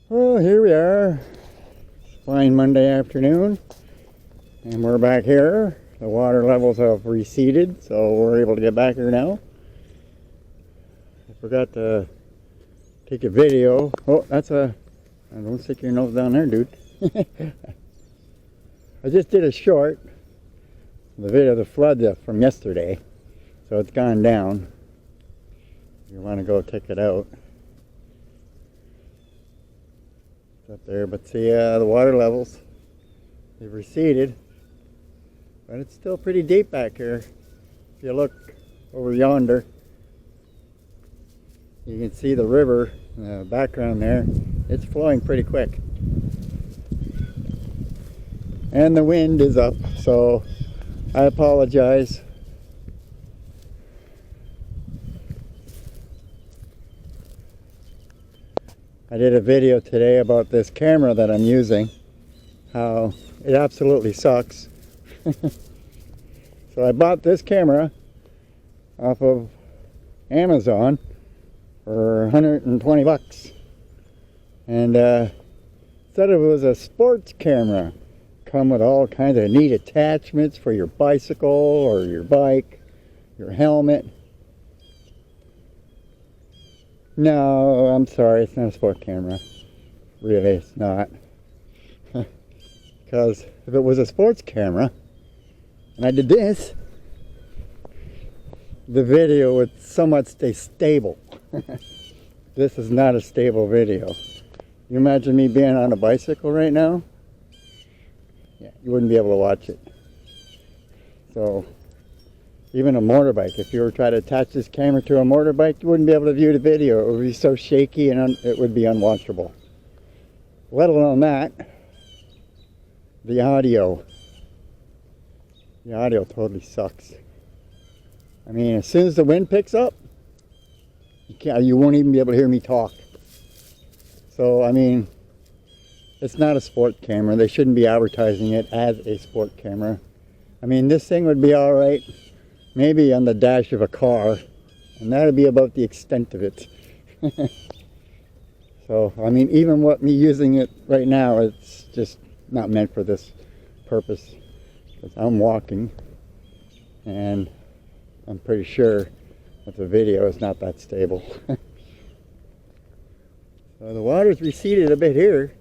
Well, here we are. Fine Monday afternoon, and we're back here. The water levels have receded, so we're able to get back here now. I forgot to take a video. Oh, don't stick your nose down there, dude. I just did a short, the video of the flood from yesterday, so it's gone down. If you want to go check it out. Up there, but see the water levels, they've receded, but it's still pretty deep back here. If you look over yonder, you can see the river in the background there. It's flowing pretty quick, and the wind is up, so I apologize. I did a video today about this camera that I'm using, how it absolutely sucks. So I bought this camera off of Amazon for 120 bucks. And said it was a sports camera. Come with all kinds of neat attachments for your bicycle or your bike, your helmet. No, I'm sorry, it's not a sport camera. Really, it's not. Because if it was a sports camera, and I did this, the video would somewhat stay stable. This is not a stable video. You imagine me being on a bicycle right now? Yeah, you wouldn't be able to watch it. So, even a motorbike, if you were trying to attach this camera to a motorbike, you wouldn't be able to view the video. It would be so shaky and it would be unwatchable. Let alone that, the audio. The audio totally sucks. I mean, as soon as the wind picks up, you won't even be able to hear me talk. So, I mean, it's not a sport camera. They shouldn't be advertising it as a sport camera. I mean, this thing would be alright maybe on the dash of a car, and that would be about the extent of it. So, I mean, even me using it right now, it's just not meant for this purpose. Because I'm walking, and I'm pretty sure that the video is not that stable. So the water's receded a bit here.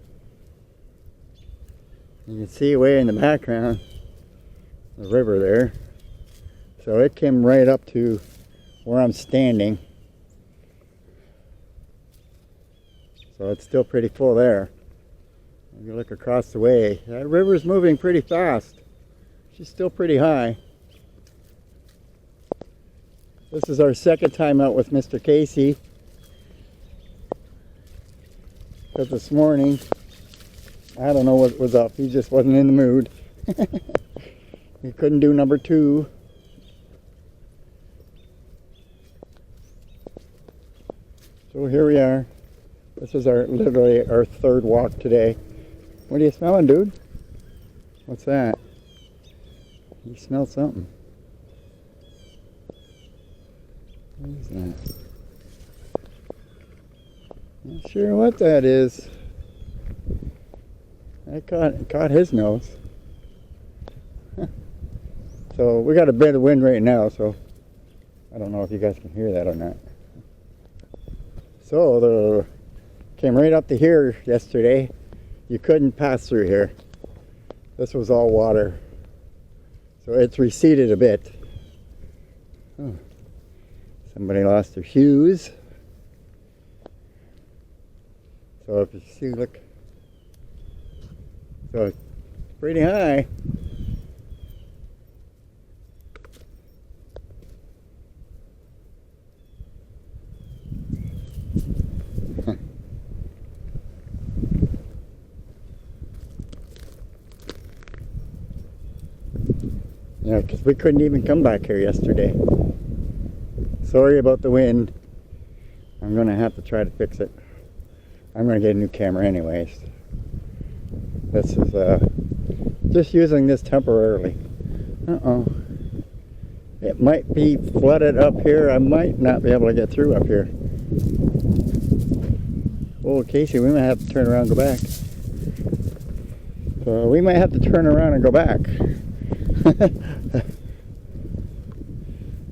You can see way in the background the river there. So it came right up to where I'm standing. So it's still pretty full there. If you look across the way, that river's moving pretty fast. She's still pretty high. This is our second time out with Mr. Casey. Because this morning, I don't know what was up. He just wasn't in the mood. He couldn't do number 2. So here we are. This is literally our third walk today. What are you smelling, dude? What's that? You smell something. What is that? Not sure what that is. I caught his nose. So we got a bit of wind right now, so I don't know if you guys can hear that or not. So came right up to here yesterday. You couldn't pass through here. This was all water. So it's receded a bit. Oh. Somebody lost their shoes. So if you see, look. So it's pretty high. Yeah, because we couldn't even come back here yesterday. Sorry about the wind. I'm going to have to try to fix it. I'm going to get a new camera anyways. This is just using this temporarily. It might be flooded up here. I might not be able to get through up here. Oh, Casey, we might have to turn around and go back. So we might have to turn around and go back.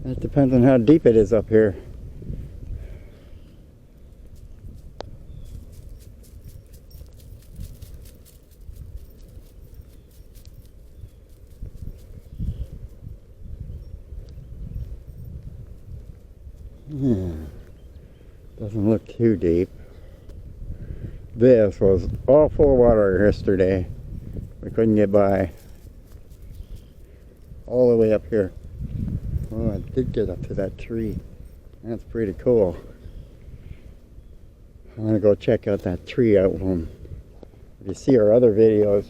That depends on how deep it is up here. Doesn't look too deep. This was all full of water yesterday. We couldn't get by. All the way up here. Oh, I did get up to that tree. That's pretty cool. I'm gonna go check out that tree out home. If you see our other videos,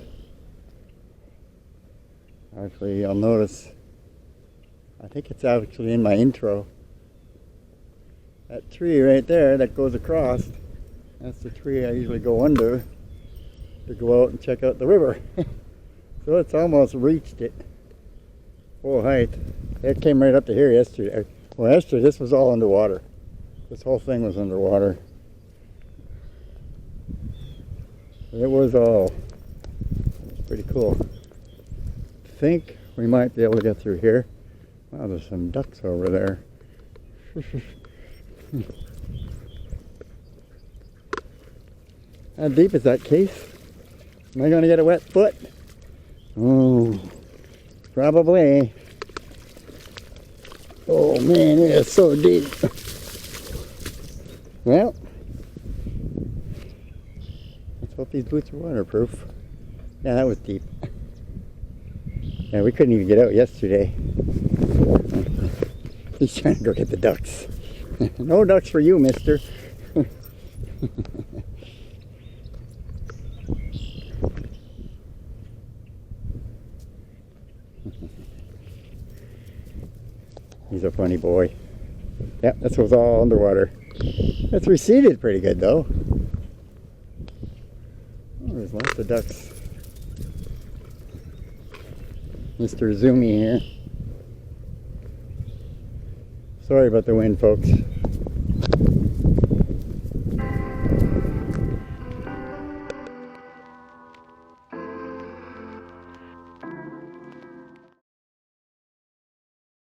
actually you'll notice, I think it's actually in my intro. That tree right there that goes across, that's the tree I usually go under to go out and check out the river. So it's almost reached it. Full height. It came right up to here yesterday. Well, yesterday this was all underwater. This whole thing was underwater. It was all pretty cool. I think we might be able to get through here. Wow, there's some ducks over there. How deep is that, Case? Am I going to get a wet foot? Oh, probably. Oh man, it is so deep. Well, let's hope these boots are waterproof. Yeah, that was deep. Yeah, we couldn't even get out yesterday. He's trying to go get the ducks. No ducks for you, mister. He's a funny boy. Yep, this was all underwater. It's receded pretty good though. Oh, there's lots of ducks. Mr. Zoomy here. Sorry about the wind, folks.